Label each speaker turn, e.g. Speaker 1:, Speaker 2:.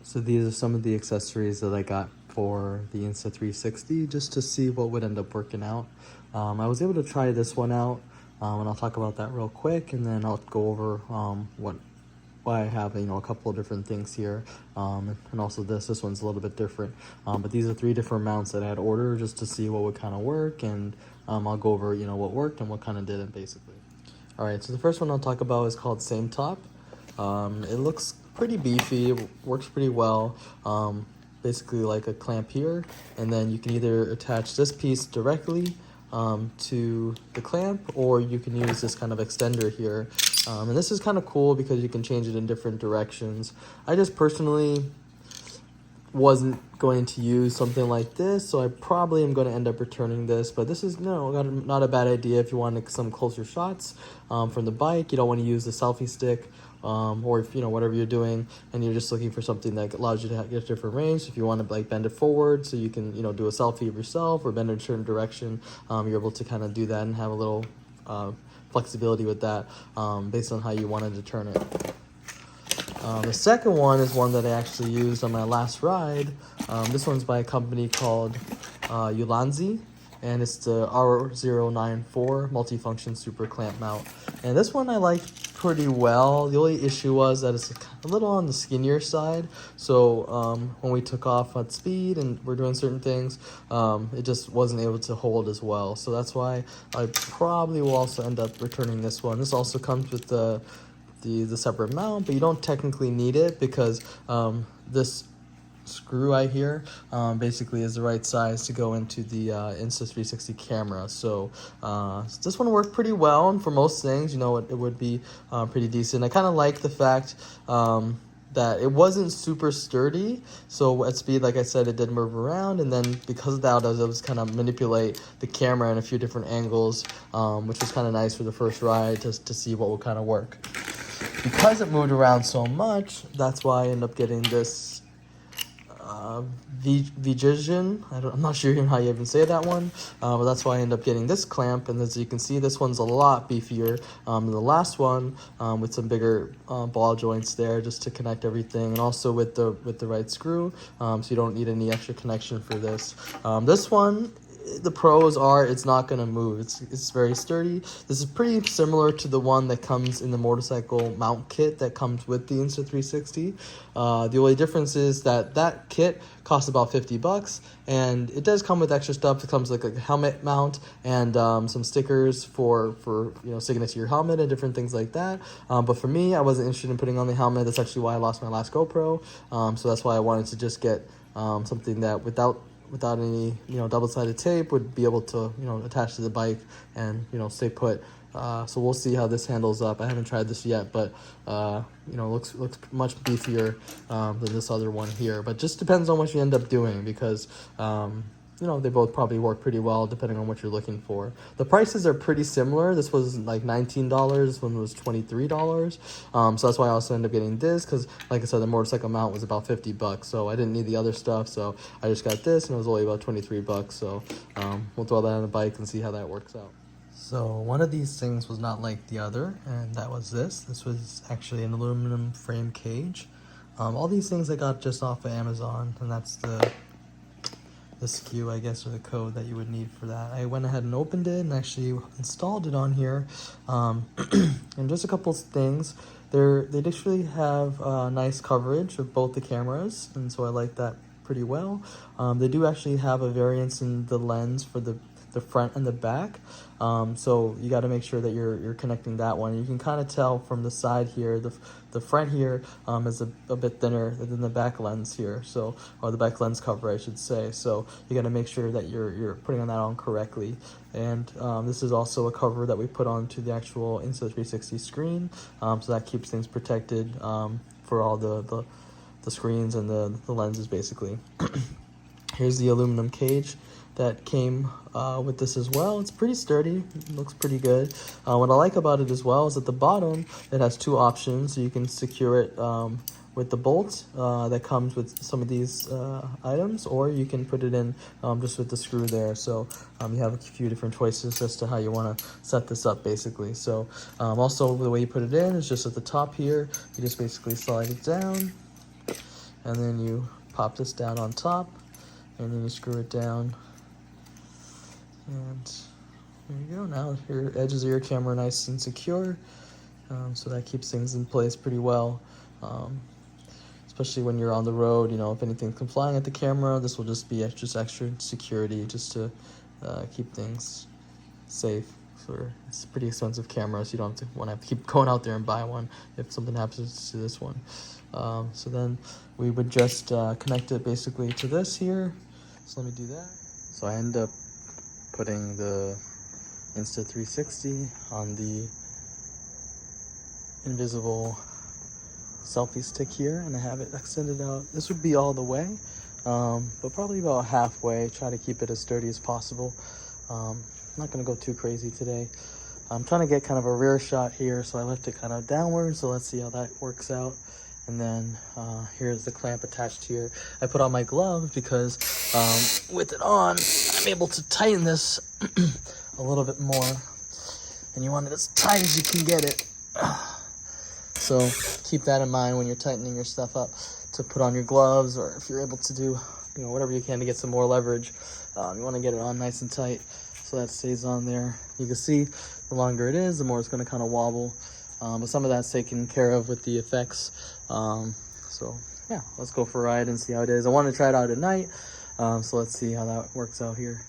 Speaker 1: So these are some of the accessories that I got for the Insta360 just to see what would end up working out. I was able to try this one out, and I'll talk about that real quick, and then I'll go over why I have a couple of different things here, and also this one's a little bit different. But these are 3 different mounts that I had ordered just to see what would kind of work, and I'll go over what worked and what kind of didn't basically. All right, so the first one I'll talk about is called Sametop. It looks pretty beefy, it works pretty well. Basically like a clamp here, and then you can either attach this piece directly to the clamp, or you can use this kind of extender here. And this is kind of cool because you can change it in different directions. I just personally wasn't going to use something like this, so I probably am going to end up returning this, but this is not a bad idea if you want some closer shots from the bike. You don't want to use the selfie stick, or if whatever you're doing and you're just looking for something that allows you to get a different range. So if you want to like bend it forward so you can do a selfie of yourself, or bend it in a certain direction, you're able to kind of do that and have a little flexibility with that based on how you wanted to turn it. The second one is one that I actually used on my last ride. This one's by a company called Ulanzi, and it's the R094 multifunction super clamp mount. And this one I liked pretty well. The only issue was that it's a little on the skinnier side. So when we took off at speed and we're doing certain things, it just wasn't able to hold as well. So that's why I probably will also end up returning this one. This also comes with the separate mount, but you don't technically need it because this screw right here basically is the right size to go into the Insta360 camera. So this one worked pretty well, and for most things, it would be pretty decent. I kind of like the fact that it wasn't super sturdy, so at speed, like I said, it did move around, and then because of that, I was able to kind of manipulate the camera in a few different angles, which was kind of nice for the first ride to see what would kind of work. Because it moved around so much, that's why I ended up getting this Vgsion. I'm not sure how you even say that one, but that's why I ended up getting this clamp. And as you can see, this one's a lot beefier than the last one, with some bigger ball joints there just to connect everything, and also with the right screw, so you don't need any extra connection for this. This one, the pros are it's not going to move. It's very sturdy. This is pretty similar to the one that comes in the motorcycle mount kit that comes with the Insta360. The only difference is that kit costs about $50, and it does come with extra stuff. It comes like a helmet mount and some stickers for sticking it to your helmet and different things like that. But for me, I wasn't interested in putting on the helmet. That's actually why I lost my last GoPro. So that's why I wanted to just get something that without any double-sided tape would be able to attach to the bike and stay put. So we'll see how this handles up. I haven't tried this yet, but looks much beefier than this other one here. But just depends on what you end up doing, because they both probably work pretty well depending on what you're looking for. The prices are pretty similar. This was like $19, this one was $23. So that's why I also ended up getting this, because like I said, the motorcycle mount was about $50, so I didn't need the other stuff, so I just got this, and it was only about $23. So we'll throw that on the bike and see how that works out. So one of these things was not like the other, and that was this. This was actually an aluminum frame cage. All these things I got just off of Amazon, and that's the SKU, I guess, or the code that you would need for that. I went ahead and opened it and actually installed it on here. And just a couple things. They actually have nice coverage of both the cameras, and so I like that pretty well. They do actually have a variance in the lens for the front and the back, so you got to make sure that you're connecting that one. You can kind of tell from the side here, the front here is a bit thinner than the back lens here, so, or the back lens cover I should say. So you got to make sure that you're putting that on correctly. And this is also a cover that we put onto the actual Insta360 screen, so that keeps things protected for all the screens and the lenses basically. Here's the aluminum cage that came with this as well. It's pretty sturdy, it looks pretty good. What I like about it as well is at the bottom it has 2 options. So you can secure it with the bolt that comes with some of these items, or you can put it in just with the screw there. So you have a few different choices as to how you want to set this up basically. So also the way you put it in is just at the top here. You just basically slide it down, and then you pop this down on top, and then you screw it down, and there you go. Now your edges of your camera are nice and secure, so that keeps things in place pretty well. Especially when you're on the road, you know, if anything comes flying at the camera, this will just be extra security, just to keep things safe. It's a pretty expensive camera, so you don't want to keep going out there and buy one if something happens to this one. So then we would just connect it basically to this here. So let me do that. So I end up putting the Insta360 on the invisible selfie stick here, and I have it extended out. This would be all the way, but probably about halfway. Try to keep it as sturdy as possible. I'm not gonna go too crazy today. I'm trying to get kind of a rear shot here, so I left it kind of downward, so let's see how that works out. And then here's the clamp attached here. I put on my glove because with it on, I'm able to tighten this a little bit more, and you want it as tight as you can get it. So keep that in mind when you're tightening your stuff up, to put on your gloves, or if you're able to do, you know, whatever you can to get some more leverage. You want to get it on nice and tight so that stays on there. You can see the longer it is, the more it's going to kind of wobble. But some of that's taken care of with the effects. So yeah, let's go for a ride and see how it is. I want to try it out at night, so let's see how that works out here.